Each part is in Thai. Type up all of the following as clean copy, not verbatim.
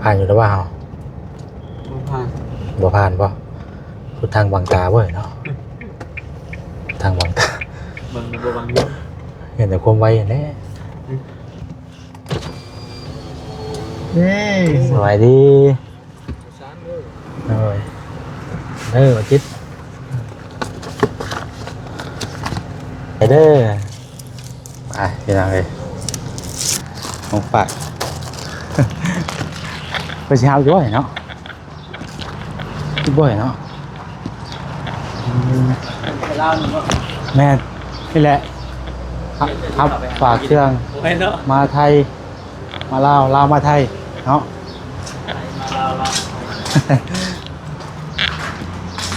ผ่านอยู่แล้วว่าเฮาผ่านบ่ผ่านบ่คือทางบางตาเว้ยเนาะทางบางตาบางบ่บางอยู่เห็นแต่ความไวแน่สวัสดีจิตไปเด้อไปพี่น้องเลยของฝากไปเช้าด้วยเนาะด้วยเนาะแม่นี่แหละครับฝากเครื่องมาไทยมาลาวมาไทยเนาะ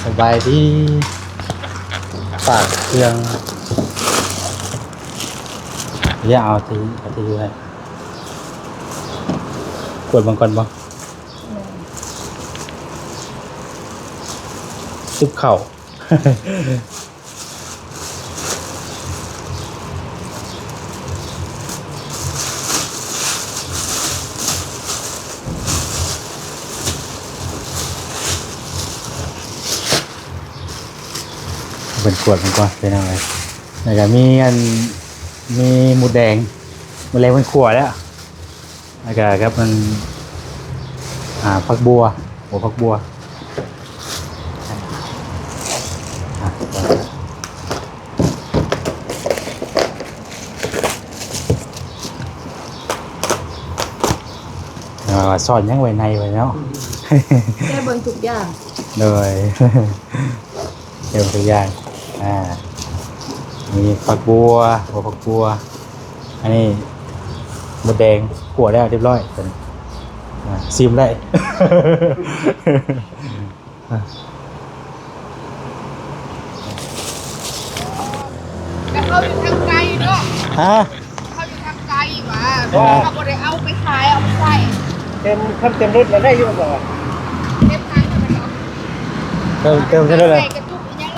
สบายดีฝากเครื่องเรียกเอาที่อยู่ให้กดบางก่อนบ้างซุปเข่าเป็นขวดมันก่อนเป็นอะไรแล้วก็มีหมูแดงมันขวดแล้วแล้วก็ครับมันผักบัวหัวผักบัวสอนยังไว้ในไว้เนาะแค่เบิ่งทุกอย่างเลยเดี๋ยวตัวอย่างมีผักบัวหัวผักบัวอันนี้หมูแดงขวดแล้วเรียบร้อยเป็นซิมได้แต่เขาอยู่ทางไกลเนาะฮะเขาอยู่ทางไกลว่ะเขาบ่ได้เอาไปขายเอาไปใส่เต็มรถแล้วได้อยู่บ่เต็มทางเลยเนาะเติมใช่เลย กระตุกอย่าง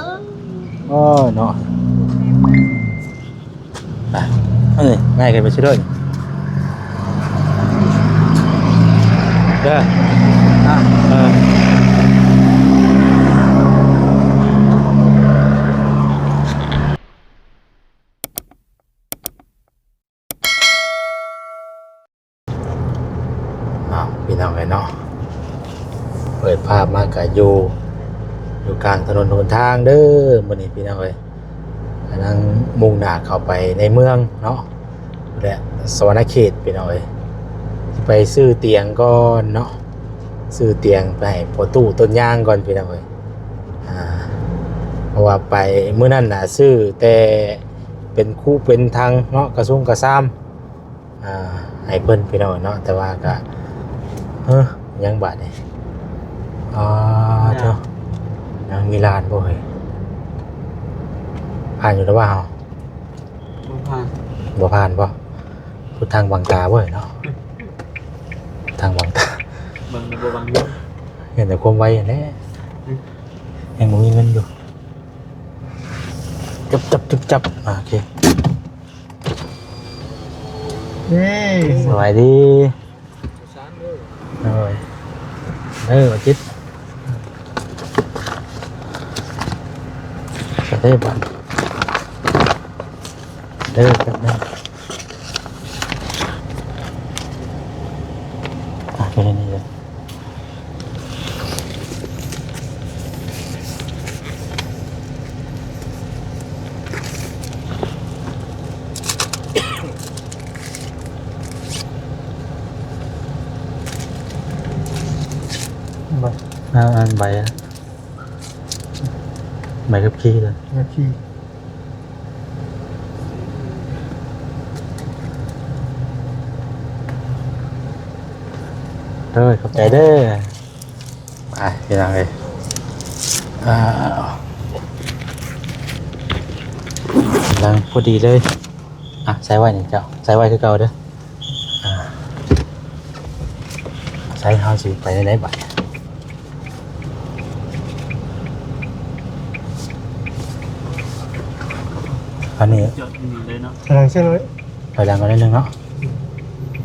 โอ้เนาะง่ายกันไปช่วยด้วยเด้อพี่น้องเลยเนาะเปิดภาพมากกับอยู่กลางถนนหนทางเด้อมื้อนี้พี่น้องเลยกำลังมุ่งหน้าเข้าไปในเมืองเนาะและสวรรณเขตพี่น้องเลยไปซื้อเตียงก่อนเนาะซื้อเตียงไปให้พอตู้ต้นยางก่อนพี่น้องเลยเพราะว่าไปมื้อนั้นน่ะซื้อแต่เป็นคู่เป็นทางเนาะกระซุ่มกระซ้ำให้เพิ่นพี่น้องเนาะแต่ว่าก็ยังบาดนี่เจ้ายังมีลานบ่เฮ้ยผ่านอยู่แล้วว่าเฮาบ่ผ่านบ่คือทางบางตาเว้ยเนาะทางบางตาบางบ่บางอยู่เห็นแต่ความไวแน่ยังบ่มีเงินอยู่จับโอเคสวัสดีจิตจะได้บ้านครับนะไปเลยนี่เลยอันใบกับขี้เลยขี้ขอบใจเด้อไปพี่น้องเลยกำลังพอดีเลยใส่ไว้นี่เจ้าใส่ไว้คือเก่าเด้อใส่เฮาสิไปไหนบัดอันนี้กำลังเชื่อเลยถอยหลังกันนิดนึงเนาะ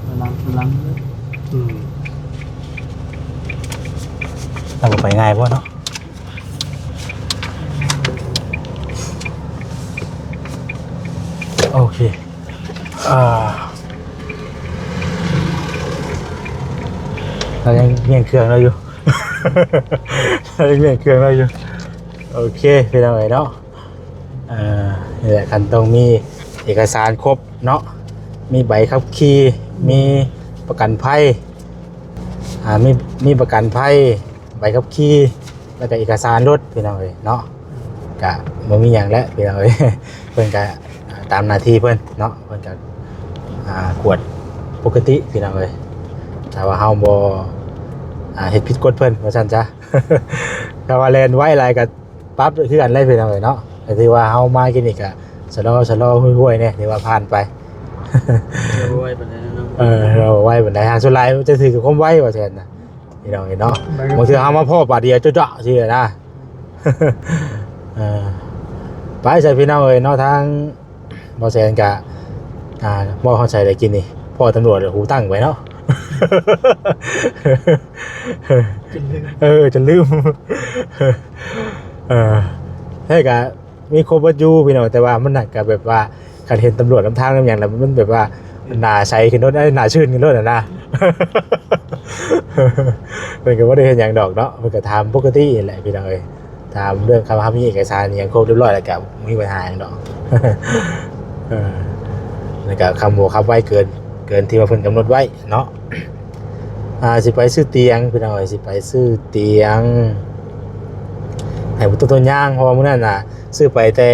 กำลัง าไปง่ายบ่เนาะโอเคเรายังเมียนเครื่องเราอยู่ เรายังเมียนเครื่องเราอยู่โอเคเป็นอะไรเนาะนี่แหละคันต้องมีเอกสารครบเนาะมีใบขับขี่มีประกันภัยมีประกันภัยใบขับขี่แล้วก็เอกสารรถพี่น้องเอ้ยเนาะกะบ่มีหยังแล้วพี่น้องเอ้ย เพิ่นก็ตามหน้าที่เพิ่นเนาะเพิ่นก็กวดปกติพี่น้องเอ้ยถ้าว่าเฮาบ่เฮ็ดผิดกฎเพิ่นว่าซั่นจ้ะ ถ้าว่าแล่นไว้หลายก็ปรับคือกันเลยพี่น้องเอ้ยเนาะแต่ที่ว่าเฮามากินนี่ก็สะลอห้วยๆเนี่ยถือว่าผ่านไป รวยปานนั้นเนาะ เราไว้บันไดหางสุดท้ายจะถือกับความไว้ว่าแทนนะพี่น้องเนาะบางทีเอามาพ่อบาดเดียวเจาะสินะ ไปใส่พี่น้องเนาะทางบอแซนกะบ่เข้าใจได้กินนี่พ่อตำรวจหูตั้งไว้เนาะ จะลืม ให้กะมีครบวัตถุพี่น้องแต่ว่ามันหนักกับแบบว่าการเห็นตำรวจนำทางนำอย่างแล้วมันแบบว่าหนาใสขึ้นรถได้หนาชื่นขึ้นรถนะ เป็นก็ว่าได้เห็นอย่างดอกเนาะมันก็ทำปกติแหละพี่น้องเอ้ยทำเรื่องคำมีเอกสารอย่างครบเรียบร้อยแล้วกับมีปัญหาอย่างดอก แล้วก็คำบอกคำไว้เกินที่ว่าเพิ่นกำหนดไว้เนาะสิไปซื้อเตียงพี่น้องเอ้ยสิไปซื้อเตียงให้บุตรต้นย่างเพราะว่ามื้อนั้นน่ะซื้อไปแต่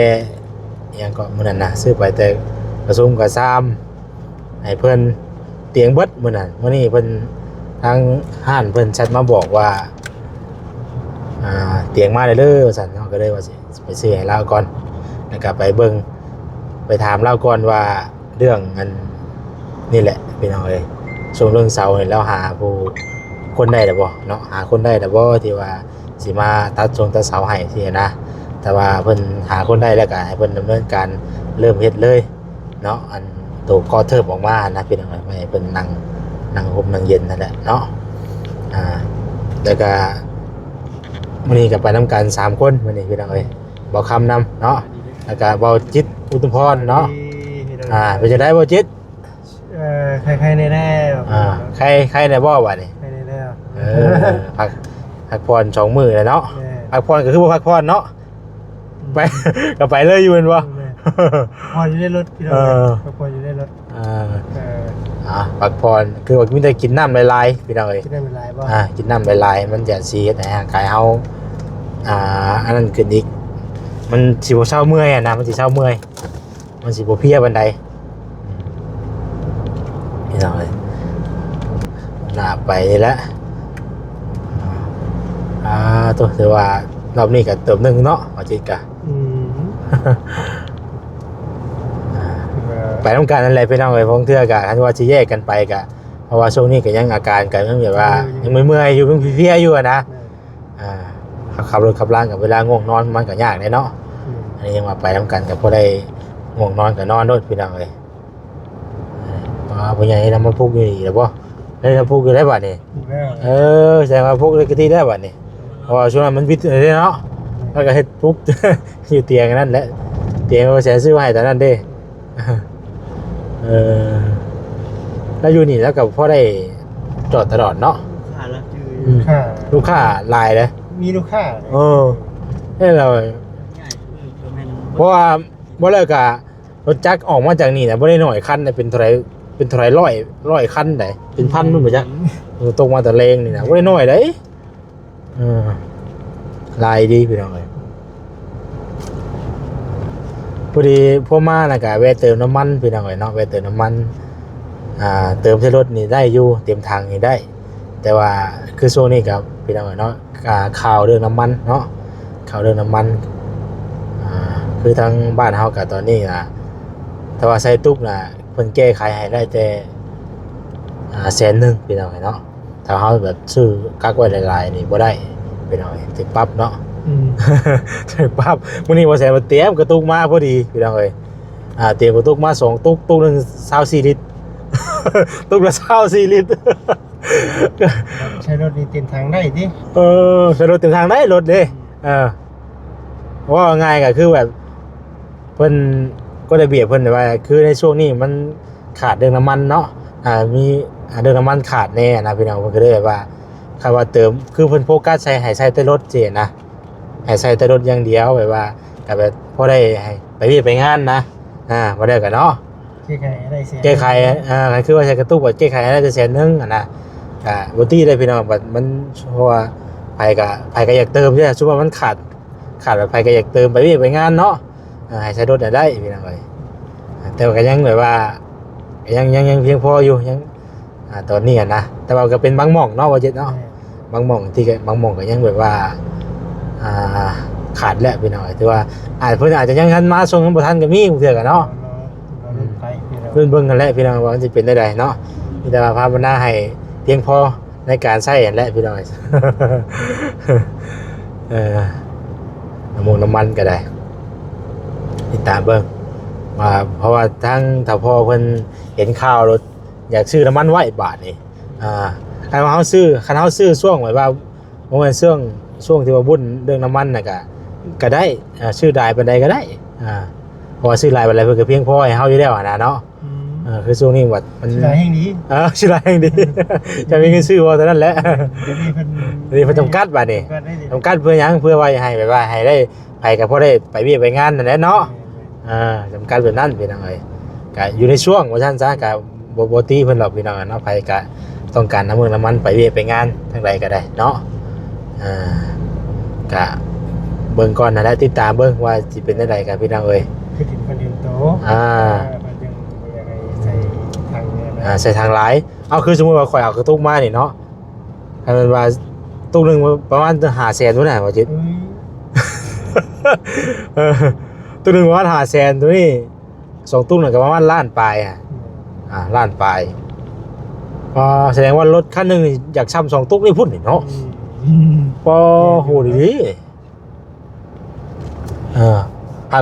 ยังก็มื้อนั้นน่ะซื้อไปแต่กระซุ่มกระซามให้เพิ่นเตียงเบิดมื้อนั้นมื้อนี้เพิ่นทางห้านเพิ่นแชทมาบอกว่าเตียงมาได้เด้อสั่นเนาะก็เลยว่าสิไปซื้อให้เราก่อนแล้วก็ไปเบิ่งไปถามเราก่อนว่าเรื่องอันนี่แหละพี่น้องเอ้ยช่วงเรื่องเสาเนี่ยแล้วหาผู้คนได้แล้วบ่เนาะหาคนได้แล้วบ่ที่ว่าสิมาตัดเสาให้สินะแต่ว่าเพิ่นหาคนได้แล้วก็ให้เพิ่นดำเนินการเริ่มเฮ็ดเลยเนาะอันตัวกอเทิบออกมานะพี่น้องเอ้ยไม่ให้เพิ่นนั่งห่มนั่งเย็นนั่นแหละเนาะแล้วก็มื้อนี้ก็ไปนํกัน3คนมื้อนี้พี่น้องเอ้ยบ่คำนำเนาะแล้วก็เบาจิตอุตุพรเนาะเป็นจังได๋บ่จิตใครๆแน่ใครได้บ่บัดนี้ใครแน่พักผ่อน2มื้อแล้วเนาะพักผ่อนก็คือบ่พักผ่อนเนาะไปก็ไปเลยอยู่แม่นบ่พออยู่ในรถพี่น้องพออยู่ในรถพักผ่อนคือว่ามีแต่กินน้ำหลายๆพี่น้องเอ้ยกินน้ำหลายบ่กินน้ำหลายๆมันจะสิเฮ็ดให้ร่างกายเฮาอันนั้นขึ้นอีกมันสิบ่เช้าเมื่อยนะมันสิเช้าเมื่อยมันสิบ่เพลียปานใดพี่น้องเอ้ยน่าไปแล้วตัวถือว่ารอบนี้ก็เติมนึงเนาะว่าจิตกะไปต้องการอะไรไปน้องเอ้ยพงเทื่อกะคันว่าสิแยกกันไปกะเพราะว่าช่วงนี้ก็ยังอาการก็ยังแบบว่ายังเมื่อยๆอยู่ยังเพลียๆอยู่นะขับรถขับล่างกับเวลาง่วงนอนมันก็ยากเนาะอันนี้ยังมาไปต้องกันกับพอได้ง่วงนอนก็นอนด้วยพี่น้องเอ้ยผู้ใหญ่นำมาพูกอยู่นี่แล้วบ่ได้นำพูกอยู่ได้บัดนี้แสดงว่าพูกได้กะทิได้บัดนี้เพราะว่าช่วงนั้นมันวิทย์เลยเนาะแล้วก็เฮ็ดพูก อยู่เตียงนั่นแหละเตียงว่าแสนซื้อมาให้ตอนนั้นเด้แล้วอยู่นี่แล้วกับพ่อได้จอดตลอดเนาะลูกค้าลายเลยมีลูกค้าให้เราเพราะว่าบ่เลิกกะรถจักรออกมาจากนี่นะบ่ได้หน่อยคันเป็นเท่าไหร่ร้อยคันได้เป็นพันนู่นบ่จ๊ะตรงมาแต่เลงนี่นะบ่ได้น้อยเด้ลายดีพี่น้องเอ้ยพอดีพวกมาน่ะก็แวะเติมน้ำมันพี่น้องเอ้ยเนาะแวะเติมน้ำมันเติมใช้รถนี่ได้อยู่เต็มถังนี่ได้ แต่ว่าคือช่วงนี้กับพี่น้องเนาะข่าวเรื่องน้ำมันเนาะข่าวเรื่องน้ำมันคือทางบ้านเฮากับตอนนี้นะแต่ว่าใส่ตุ๊กนะเพิ่นแก้ไขให้ได้แต่100,000พี่น้องเนาะถ้าเฮาแบบซื้อกักไว้หลายๆนี่บ่ได้พี่น้องถึงปรับเนาะถึงปรับมื้อนี้บ่แซ่บ่เตรียมกระตุกมาพอดีพี่น้องเอ้ยเตรียมกระตุกมา2ตุ๊กนึง24ลิตร ตุ๊กละ24ลิตร ใช้รถนี่เต็มทางได้ดิ ใช้รถเต็มทางได้รถเด้ว่าง่ายก็คือแบบเพิ่นก็ได้เบียบเพิ่นว่าคือในช่วงนี้มันขาดเรื่องน้ำมันเนาะมีเรื่องน้ำมันขาดแน่นะพี่น้องเพิ่นก็เลยแบบว่าคำว่าเติมคือเพิ่นโฟกัสใช้ให้ใช้แต่รถเจนะให้ใช้แต่รถอย่างเดียวแบบว่าก็แบบพอได้ให้ไปเวียกไปงานนะบ่ได้ก็เนาะ แก้ไขอะไรเสีย แก้ไขคือว่าใช้กระตุกว่าแก้ไขได้จะแสนนึงนะบ่ตีได้พี่น้องบัดมันเพราะว่าไผก็อยากเติมใช่ซุว่ามันขาดแบบไผก็อยากเติมไปเวียกไปงานเนาะให้ใช้รถได้พี่น้องเอ้ยแต่ว่าก็ยังแบบว่ายังเพียงพออยู่ยังตอนนี้นะแต่ว่าก็เป็นบางหม่องเนาะว่าเจ็ดเนาะบางหม่องที่บางหม่องก็ยังแบบว่าขาดแล้วพี่น้องถือว่าเพิ่นอาจจะยังทันมาส่งบ่ทันก็มีเทื่อกันเนาะ ไปพี่เรา เบิ่งกันแหละพี่น้องว่ามันจะเป็นได้ใดเนาะมีแต่ว่าภาวนาให้เพียงพอในการใช้นั่นแหละพี่น้อง น้ำมันก็ได้ติดตามเบิ่งว่าเพราะว่าทั้งถ้าพ่อเพิ่นเห็นข่าวรถอยากซื้อน้ำมันไว้บาทนี่คันว่าเฮาซื้อช่วงแบบว่าบ่แม่นช่วงที่ว่าบุญเรื่องน้ำมันน่ะก็ได้ซื้อได้ปานใดก็ได้เพราะว่าซื้อหลายปานใดเพิ่นก็เพียงพอให้เฮาอยู่แล้วนะเนาะคือช่วงนี้วัดมัน หลายแห่งนี้ ชื่ออะไรอย่างดี จะมีเงินซื้อพอเท่านั้นแหละ เดี๋ยวนี้เพิ่น นี่เพิ่นจำกัดบัดนี้ ก็ได้ดิ จำกัดเพื่อหยังเพื่อไว้ให้แบบว่าให้ได้ไปกับพ่อได้ไปเวียกไปงานนั่นแหละเนาะจำกัดแบบนั้นพี่น้องเอ้ยก็อยู่ในช่วงว่าซั่นซะก็บ่ตีเพิ่นหรอกพี่น้องเนาะไปก็ต้องการน้ำมันไปเวียกไปงานทางใดก็ได้เนาะก็เบิ่งก่อนนั่นแหละติดตามเบิ่งว่าสิเป็นจังไดกันพี่น้องเอ้ย คือถึงคนเดียวโตมันยังมีอะไรใส่ทางเนี่ยนะ ใส่ทางหลายเอาคือสมมุติว่าข่อยเอากระตุกมานี่เนาะให้มันว่าตุกนึงประมาณ500,000พุ่นน่ะบ่จิต ตัวหนึ่งประมาณ500,000ตัวนี้2ตุ้งหนึ่งก็ประมาณล้านปลายล้านปลายแสดงว่ารถคันหนึ่งอยากช่ำ2ตุ้งนี่พุ่นนี่เนาะปอโหดี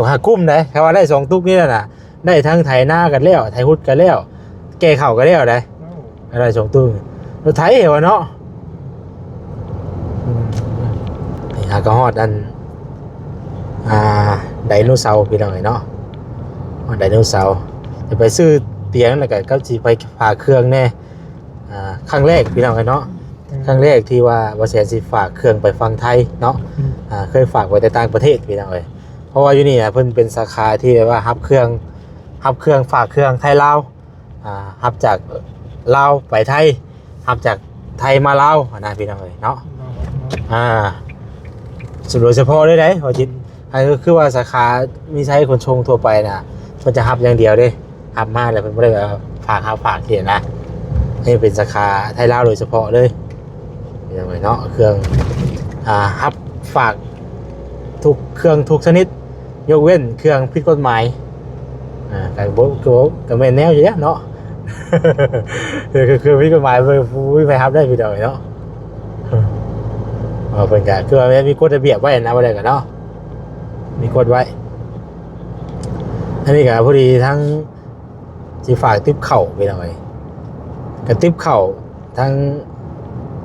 หากุ้มได้แค่ว่าได้2ตุ้งนี่แหละนะได้ทั้งไถนากันแล้วไถหุดกันแล้วแก้เข่ากันแล้วได้อะไร2ตุ้งรถไถเหรอเนาะนี่หากระหอดอันไดโนเสาร์พี่น้องเนาะไดโนเสาร์จะไปซื้อเตียงแล้วก็สิไปฝากเครื่องแน่ครั้งแรกพี่น้องเนาะครั้งแรกที่ว่าบ่แสนสิฝากเครื่องไปฟังไทยเนาะเคยฝากไว้แต่ต่างประเทศพี่น้องเอ้ยเพราะว่าอยู่นี่เพิ่นเป็นสาขาที่แบบว่ารับเครื่องฝากเครื่องไทยลาวรับจากลาวไปไทยรับจากไทยมาลาวนะพี่น้องเอ้ยเนาะโดยเฉพาะเลยได้พอจิตก็คือว่าสาขามีใช้ขนส่งทั่วไปน่ะมันจะหับอย่างเดียวเด้หับมาแล้วมันไม่ได้แบบฝากเขียนนะนี่เป็นสาขาไทยลาวโดยเฉพาะเลยอย่างไรเนาะเครื่องหับฝากทุกเครื่องทุกชนิดยกเว้นเครื่องผิดกฎหมายกับแม่แนวอยู่เนาะ คือผิดกฎหมายไปหับได้พี่เดียวเนาะเป็นการคือว่ามีกฎระเบียบไว้นะว่าได้กันเนาะมีกฎไว้อันนี้ก็พอดีทั้งสิฝากติ๊บเข่าไปหน่อยกับติ๊บเข่าทั้ง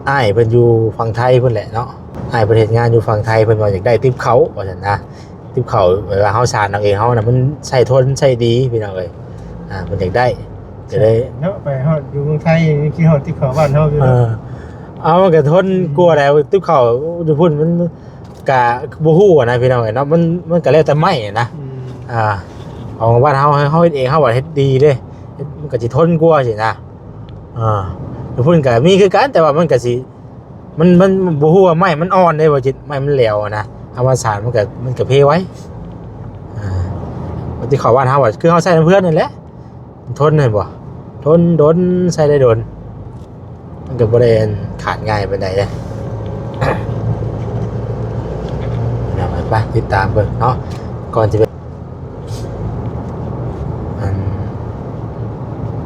อ้ายเพิ่นอยู่ฝั่งไทยเพิ่นแหละเนาะอ้ายประเทศงานอยู่ฝั่งไทยเพิ่นว่าอยากได้ติ๊บเข่าว่าซั่นนะติ๊บเข่าเวลาเฮาสานเอาเองเฮาน่ะมันใช้ทนใช้ดีพี่น้องเอ้ยเพิ่นอยากได้จะได้ เนาะไปฮอดอยู่เมืองไทยคิดฮอดที่เขาบ้านเฮาอยู่เนาะ เอามันก็ทนกลัวแล้วติ๊บเข่าจะพูดมันกะบ่ฮู้นะพี่น้องเนาะมันก็แล้วแต่ไม้นะของบ้านเฮาเฮ็ดเองเฮาว่าเฮ็ดดีเด้มันก็สิทนกลัวสินะจะพูดก็มีคือกันแต่ว่ามันก็สิมันบ่ฮู้ว่าไม้มันอ่อนเด้บ่จิตไม้มันแหลวนะเอามาสานมันก็เพไว้ที่เขาบ้านเฮาว่าคือเฮาใช้เพื่อนนั่นแหละทนได้บ่ทนโดนใช้ได้โดนมันก็บ่ได้ขาดง่ายปานใดเด้เดี๋ยวไปติดตามเบิ่งเนาะก่อนจะ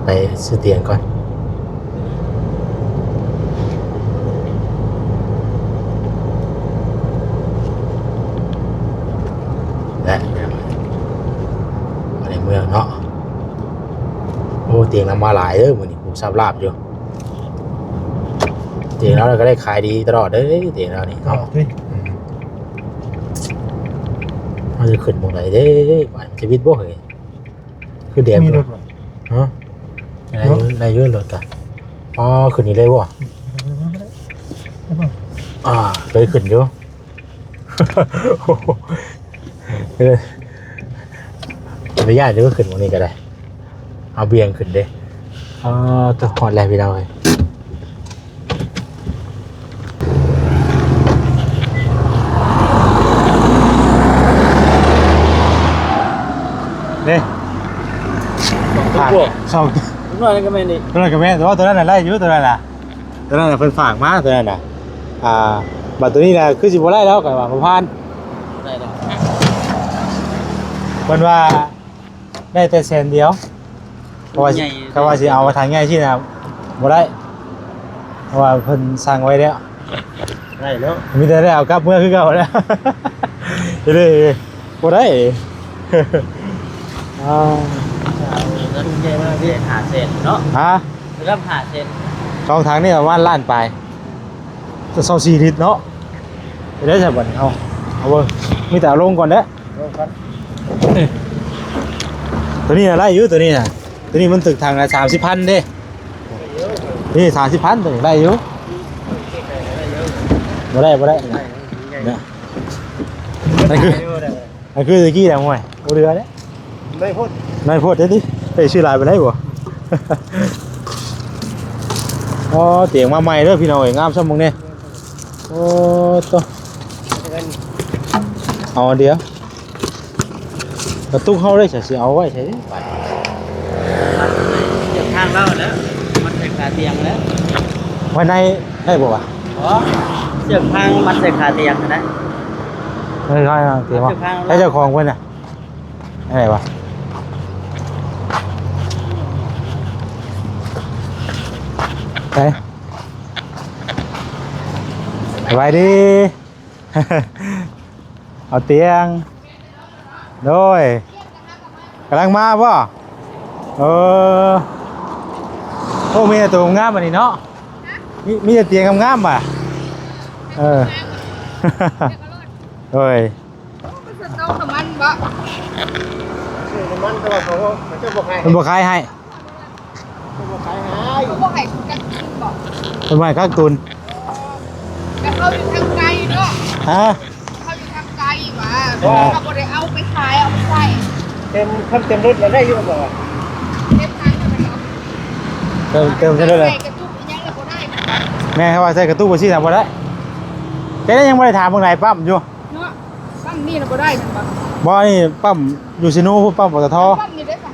ไปซื้อเตียงก่อนและในเมืองเนาะโอ้เตียงนำมาหลายเด้อมื้อนี้ผมทราบลาบอยู่ เตียงเราก็ได้ขายดีตลอดเด้อเตียงเรานี่ ต่อ เนาะ ที่ มันจะขึ้นหมองไหนเด้บ้านชีวิตบ่เฮ้ยคือแดง มี บ่ รถบ่ ฮะในยืนรถอ่ะอ๋อขึ้นนี่เลยบ่เลยขึ้นอยู่ อนุญาตเดี๋ยวก็ขึ้นวันนี้ก็ได้เอาเบียงขึ้นเด้ตัวหอดแรงพี่เราเลยเด้สอง ทุกวันก็ไม่นี่ ตัวนั้นกับแม่แต่ว่าตัวนั้นน่ะไล่อยู่ตัวนั้นน่ะเพิ่นฝากมาตัวนั้นน่ะบัดตัวนี้น่ะคือสิบ่ไล่แล้วก็ว่าบ่ผ่าน ได้แล้ว เพิ่นว่าได้แต่แสนเดียวเพราะว่าสิเอามาทางง่ายที่น่ะบ่ได้เพราะว่าเพิ่นสั่งไว้แล้ว ได้แล้ว มีแต่ได้เอากลับเมื่อคือเก่าแล้ว จะได้บ่ได้ แล้วทุ่งใหญ่มากที่หาเศษเนาะ ฮะ เริ่มหาเศษ ช่องทางนี่ประมาณล้านปลายจะ24ลิตรเนาะไปได้จังบัดนี้เอาเบิ่งมีแต่เอาลงก่อนเด้อ ลงกัน ตัวนี้น่ะไล่อยู่ตัวนี้น่ะตัวนี้มันตึกทางละ30,000เด้นี่30,000ตัวนี้ไล่อยู่บ่ได้เนี่ยนั่นคือตะกี้แหละมวยบ่เรือเด้ ไม่พูด นายโพดเด้ดิไปชื่อลายไปได้บ่ อ๋อเตียงมาใหม่เด้อพี่น้องเอ้ยงามซะมึงเนี่ยโอ้โตเอาอันเดียวกระตุกเฮาได้สิเอาไว้ใช่ เจ็บทางเราแล้วมันใส่ขาเตียงแล้ว ไว้ในได้บ่วะ อ๋อเสียบทางมัดใส่ขาเตียงนะ ไม่ใช่เตียงว่าให้เจ้าของเพิ่นน่ะอะไรวะไปสบายดี เอาเตียงโดยกำลังมาป่ะโอ้มีแต่ตัวงามอันนี้เนาะมีแต่เตียงงามๆป่ะโดย มันจะต้องน้ำมันบ่ มันก็ว่าเขาจะบอกให้ มันบ่ขายให้ บอกให้ เขาบอกให้กันกินบ่ มันบ่ให้กักตุน แต่เขาอยู่ทางไกลเนาะ ฮะ เขาอยู่ทางไกลว่าเขาบ่ได้เอาไปขายเอาไปใส่ เต็มรถแล้วได้อยู่บ่ เต็มทางกันไปเนาะ เติมใช่เลย ใส่กระตุกอีหยังแล้วบ่ได้ แม่เขาว่าใส่กระตุ้บ่สิทำบ่ได้แต่ยังบ่ได้ถามเบิ่งไหนปั๊มอยู่ เนาะตั้งนี่น่ะบ่ได้มันบ่ บ่นี่ปั๊มอยู่ซิโนปั๊มปตท ตั้งนี่ได้สั่ง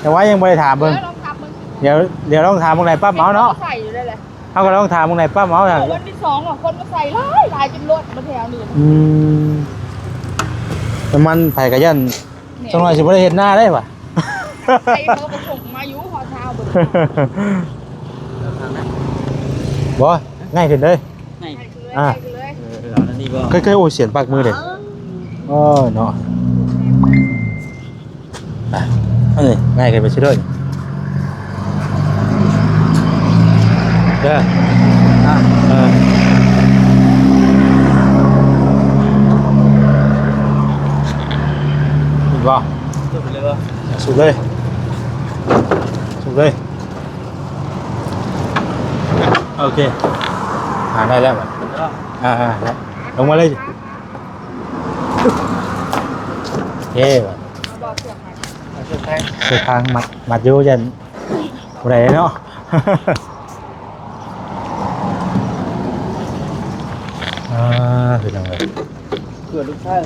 แต่ว่ายังบ่ได้ถามเบิ่ง ลองทำมึง เดี๋ยวลองถามเบิ่งไหนปั๊มเอาเนาะ ใส่อยู่ได้เลย เฮาก็ลองถามเบิ่งไหนปั๊มเอาน่ะ วันที่2อ่ะคนมาใส่หลายจนรถมาแถวนี้ น้ำมันไผกระยันจังหน่อยสิบ่ได้เฮ็ดหน้าได้ป่ะ ใส่เขาก็ส่งมาอยู่หอเช้าเบิ่ง บ่ง่ายขึ้นเลย ไง เลย เรานั่นนี่บ่ เคยโอ้เสียนปากมือเด้เนาะอ่ะนี่ง่ายขึ้นไปซิด้วยเด้ออีกบ่ สุดเลยบ่ สูบเลยโอเคได้แล้วแบบได้ลงมาเลยโอเคแบบ บอกเสือกให้ สุดท้าย เส้นทางมัดอยู่ยันอะไรเนาะคือจังเลย เกิดลูกชาย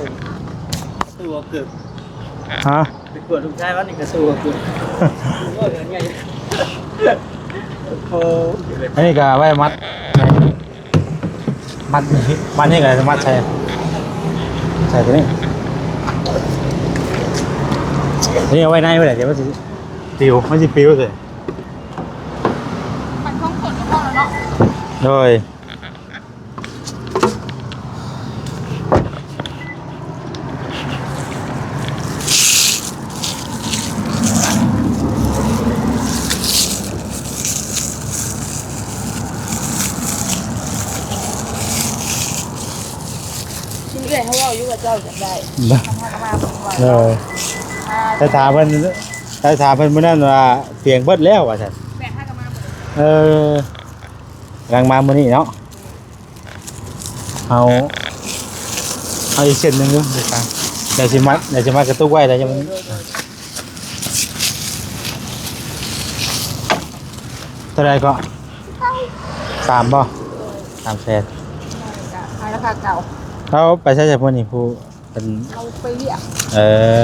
ตัวเกิด ฮะ ไปเกิดลูกชายวันนี้ก็ตัวเกิดโอ้ยใหญ่โอ้ อันนี้ก็ไว้มัดนี่ก็มัดใส่ตัวนี้นี่เอาไว้ในไว้เลยเดี๋ยวมันจะปิวมันจะปิวเลย มันต้องกดแล้วก็เนาะ โดย รื่อยเขาว่าอยู่ว่าเจ้าจะได้ บ่ ทำให้มาเป็นว่า เออแต่ถามเพิ่นมื้อนั้นว่าเตียงเบิดแล้วว่าซั่น แม่ให้กันมาหมด เออลังมามื้อนี้เนาะเอาอีกเส้นหนึงอยู่เดี๋ยวครับเดี๋ยวสิมัดกระตุกไว้แล้วจะมันเท่าไหร่ก็3บ่3แสน ให้ราคาเก่า เขาไปใช้จากพวกนี้ผู้เป็น เอาไปเรียก เออ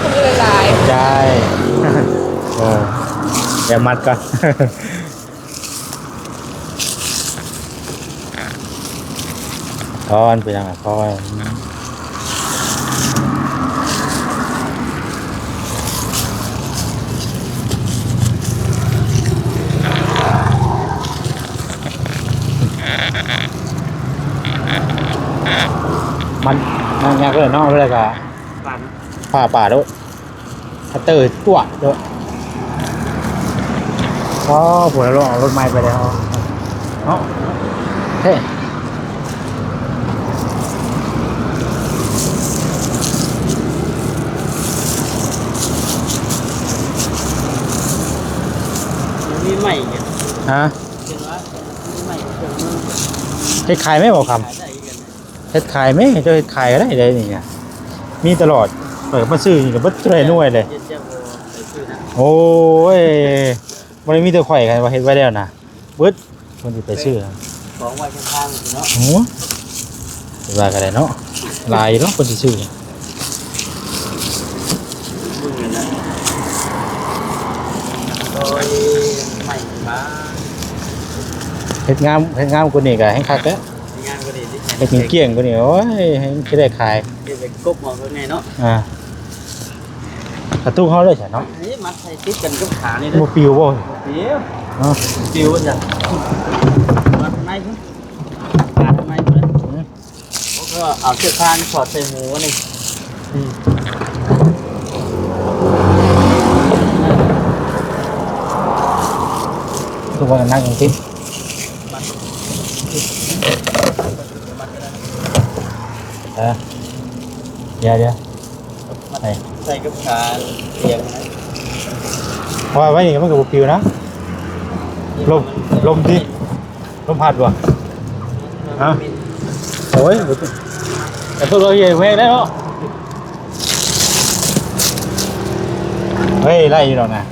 คนเลยหลาย ใช่ เออเดี๋ยวมัดก่อน คอนเป็นยังไงคอนมันยากเลยเนาะเลยกะ ปั่น ป่าด้วยถ้าเตอร์ตัวด้วยก็ผมเราเอารถไม้ไปแล้วเนาะเฮ้ มีใหม่กัน ฮะ เห็นว่ามีใหม่เกิดมือ เฮ็ดขายไหม่บอกค ขายได้กัน ำเฮ็ดขายไหมเจ้าเฮ็ดขายก็ได้เลยนี่ไงมีตลอดเปิดมาซื้อนี่ก็บ่เท่าไหร่หน่วยเลย เจ็ดเจ้าโบไปซื้อนะ โอ้ยบ่ได้มีแต่ข่อยกันว่าเฮ็ดไว้แล้วนะเบิดคนสิไปซื้อ ของไว้ข้างๆเนาะ โอ้ว่าก็ได้เนาะหลายเนาะคนสิซื้อ มือกันนะโอ้ยใหม่มา เฮ็ดงามกว่านี้ก็แฮงคักเด้อ งานก็ดีที่ เฮ็ดเกลี้ยงกว่านี้โอ้ยให้มันสิได้ขาย เดี๋ยวไปกบหมองไงเนาะ กระตุ้งเฮาเลยจ้ะเนาะ อันนี้มัดใส่ติดกันกับขานี่ บ่ปิวบ่ เดี๋ยว เนาะ ปิวจ้ะมัดทำไมพุ่นขาทำไมพุ่นก็เอาเสื้อผ้าถอดใส่หมูนี่ ทุกวันนั่งจริงเดี๋ยวไหน ใส่กับขาเตียงนะ เพราะว่าไว้นี่มันก็บ่ปิวนะลมดิลมพัดบ่ฮะโอ้ยแต่ตัวเราใหญ่แพงได้เนาะเฮ้ยไล่อยู่ดอกนะ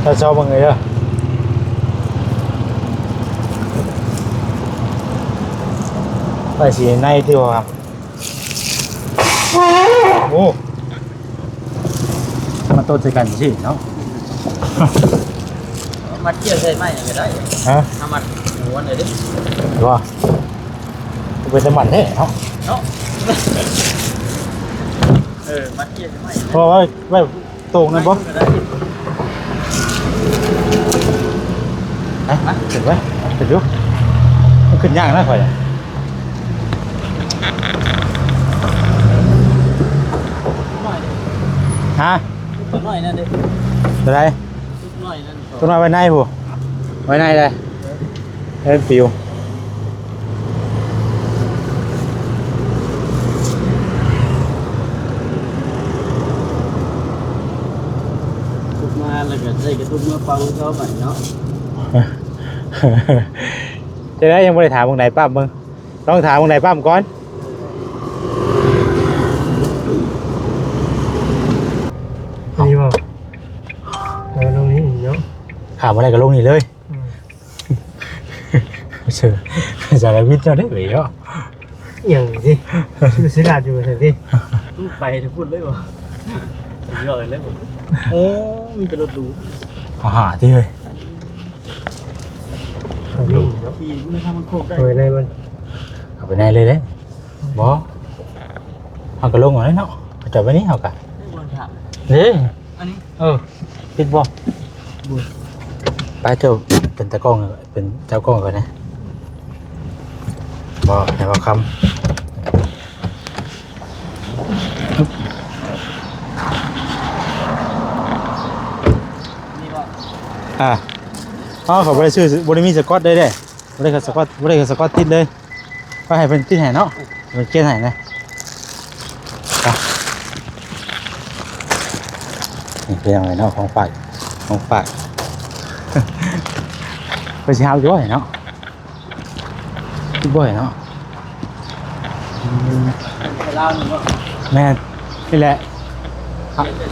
ถ้าชอบมึงไงเด้อไปสีในที่ว่าโอ้มาต้นใส่กันสิเนาะ มัดเกี่ยวใส่ไม้ยังได้ ฮะ ทำมัดหัวหน่อยดิ ดูว่าเป็นสมันเท่เนาะ เนาะมัดเกี่ยวใส่ไม้ เพราะว่าไว้ตรงนั้นบ่ถึงไหมถึงดูมันขึ้นยากนะข่อยฮะ ตัวน้อยนั่นดิ อะไร ตัวน้อยนั่น ต้นไม้ไว้ในผู้ไว้ในเลยเล่นปิว ทุกมาแล้วก็ใส่กระตุ้นเมื่อฟังเขาไปเนาะ จะได้ยังไม่ได้ถามวงไหนปั๊มมึงต้องถามวงไหนปั๊มก่อนนี่บ่ ตรงนี้เนาะ ถามอะไรกับลงนี่เลยเชื่อจะได้วิทย์เราได้หรือเนาะ อย่างสิเสียดายอยู่สิที่ไปจะพูดเลยวะเยอะเลยผมโอ้มีเป็นรถดู อาหาที่เลย ขี่ไม่ทำมันโคกได้ เอาไว้ในมัน เอาไปในเลยเด้บอเอากระลงก่อนเลยเนาะเอาจับไว้นี่เอากะ ไม่ควรถาม นี่ อันนี้ ปิดบ่ ไปเจ้าเป็นตากล้องเป็นเจ้ากล้องก่อนนะบอกให้บอกคำอ๋อเขาบริชื่อบริมีสกอตได้บริสกอตบริสกอตติดเลยก็ให้เป็นติดแห่เนาะเป็นเกณฑ์แห่นะนี่เป็นยังไงเนาะของฝากไปเช้าด้วยเนาะบ่อยเนาะแม่นี่แหละ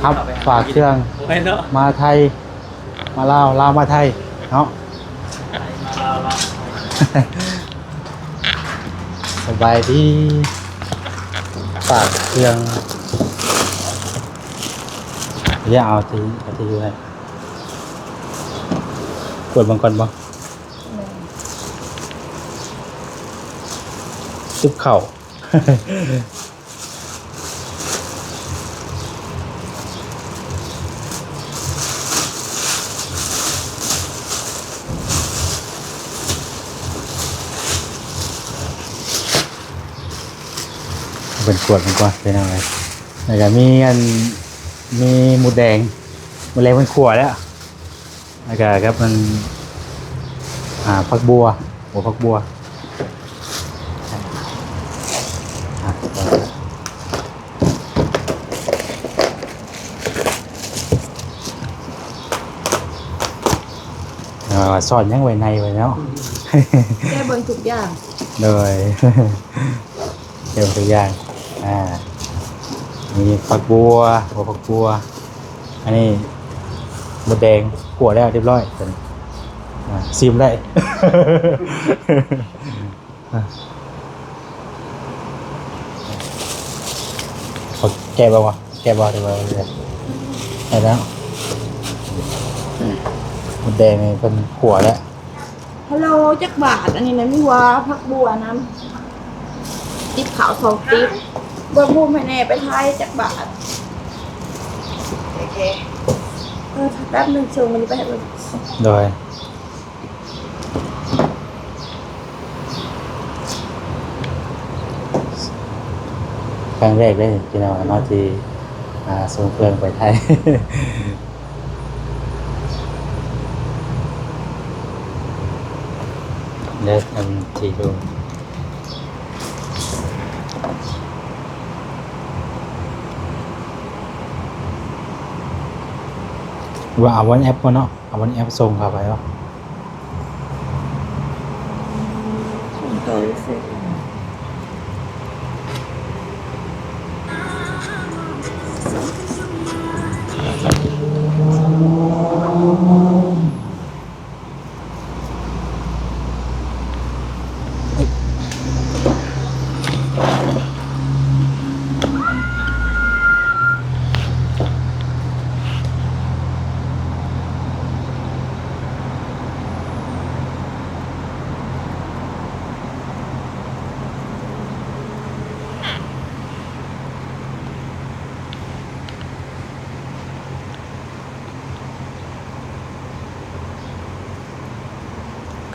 ครับฝากเครื่องมาไทยมาลาวมาไทยเนาะสบายดีฝากเครื่องเรียกเอาที่อยู่ให้กดบางก่อนบ้างซุปเข่าเป็นขวดมันก่อนเป็นอะไรแล้วก็มีหมูแดงเป็นขวดแล้วแล้วก็ครับมันผักบัวหัวผักบัวสอนยังไว้ในไว้เนาะแก้เบิ่งทุกอย่างโดยเดี๋ยวตัวอย่างมีผักบัวหัวผักบัวอันนี้หมูแดงขั่วแล้วเรียบร้อยซิมได้แกะบ่วะแกะบ่ได้บ่เลยได้แล้วหมูแดงนี่เป็นขั่วแล้วฮัลโหลจักบาทอันนี้นะมีว่าผักบัวน้ำติ๊บขาว2ติ๊บเบิ่งมุมให้แน่ไปไทยจักบาทโอเคแป๊บนึงชงมันไปให้เบิ่งโดยครั้งแรกได้กินเอาเนาะที่ส่งเครื่องไปไทยเลิกทำทีดูว่าเอาวันแอปก่อนเนาะเอาวันแอปส่งเข้าไปวะ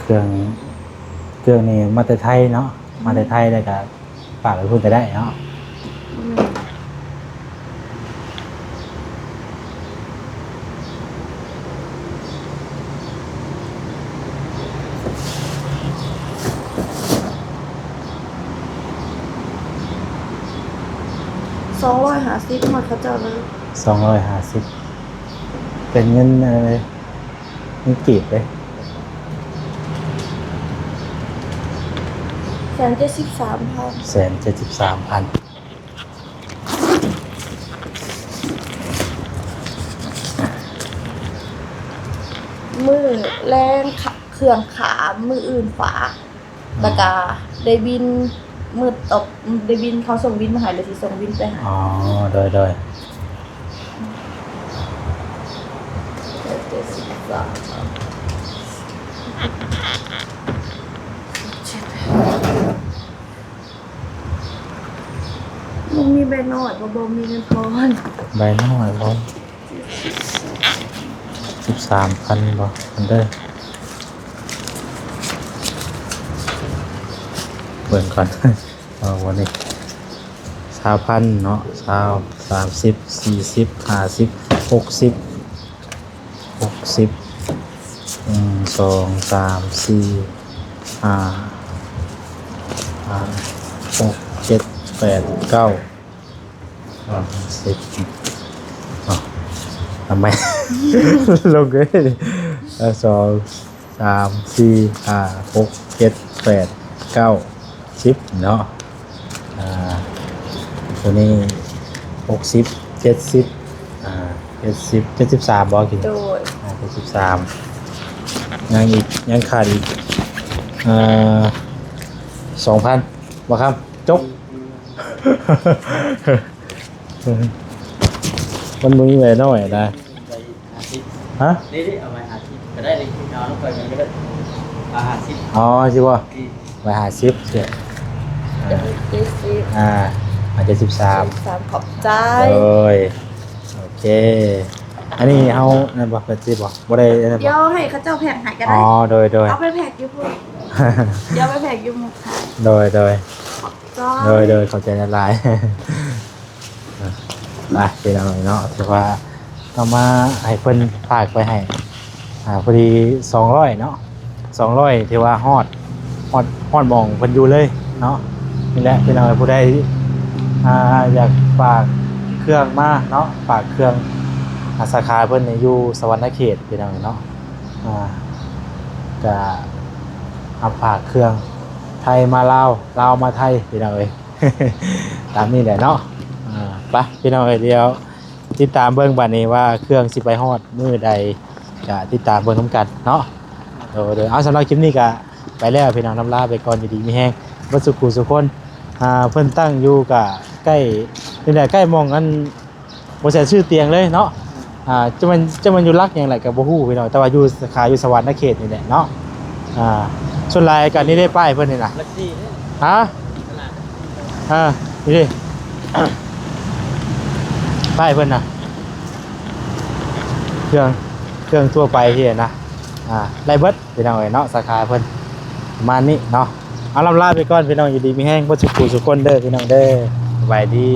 เครื่องนี้มาแต่ไทยเนาะมาแต่ไทยเลยกับฝากไปพูดจะได้เนาะ250หมดเขาเจ้าเลย250เป็นเงินอะไรเงินกีบเลย173,000มือแรงเครื่องขามืออื่นฝาแล้วก็ได้บินมือตกได้บินเขาส่งบินมาให้เลยสิส่งบินไปให้อ๋อโดยมันมีใบหน่อยบ่มีเงินทอนใบหน่อยบ่13,000บ่อันเด้อ บิ่งก่อน เอาวันนี้20,000เนาะ20 30 40 50 60 2 3 4 5 6 7 8 9 10ทำไม ลงเลย2 3 4 5 6 7 8 9 10เนาะตัวนี้60 70 70 73บ่กิน โดย 73ยังขาดอีก2,000บ่ครับจบ มันมึงเลยน้อยนะ ไปหาซิป ฮะ นี่เอาไปหาซิปก็ได้เลยเอาลงไปมันก็ได้หาซิป อ๋อใช่ป่ะ ที่ ไปหาซิปเสีย เดี๋ยว70 อาจจะ13 3ขอบใจ เลยโอเค อันนี้เฮานั่นบ่เป็นซิปบ่บ่ได้นั่น เดี๋ย บ่ วให้เขาเจ้าแพ็กให้ก็ อ๋ ได้ อโดย เอาไปแพ็กอยู่พุ่นเดี๋ยวไปแพ็กอยู่หมุกค่ะ โดย จ้า เข้าใจละลาย ไปเป็นเอาเนาะถือว่าเอามาให้เพิ่นฝากไปให้พอดี200เนาะ200ถือว่าฮอดหม่องเพิ่นอยู่เลยเนาะนี่แหละเป็นเอาให้ผู้ใดอยากฝากเครื่องมาเนาะฝากเครื่องสาขาเพิ่นเนี่ยอยู่สวรรณเขตเป็นเอาเนาะจะเอาฝากเครื่องไทยมาลาวมาไทยเป็นเอาเอ้ย ตามนี้แหละเนาะไปพี่น้องเอ้ยเดียวติดตามเบิ่งบัดนี้ว่าเครื่องสิไปฮอดมื้อใดก็ติดตามเบิ่งนํกันเนาะเดี๋ยวเอาสำหรับคลิปนี้ก็ไปแล้วพี่น้องนำลาไปก่อนอยู่ดีมีแฮงบ่สุขุสุคนเพิ่นตั้งอยู่ก็ใกล้นี่แหละใกล้หมองอันบ่ใช่ชื่อเตียงเลยเนาะจะมันอยู่รักหยังไงก็บ่ฮู้พี่น้องแต่ว่าอยู่สาขาอยู่สวรรณเขตนี่แหละเนาะส่วนหลายก็นี่ได้ป้ายเพิ่นนี่น่ะ ลักซี่เนี่ย ฮะ ตลาด นี่ดิ ป้ายเพิ่นนะเครื่องทั่วไปที่นะไล่เบิดพี่น้องเอ้ยเนาะสาขาเพิ่นประมาณนี้เนาะเอาลำลาไปก่อนพี่น้องอยู่ดีมีแห้งบ่สุขสุขคนเด้อพี่น้องเด้อสบายดี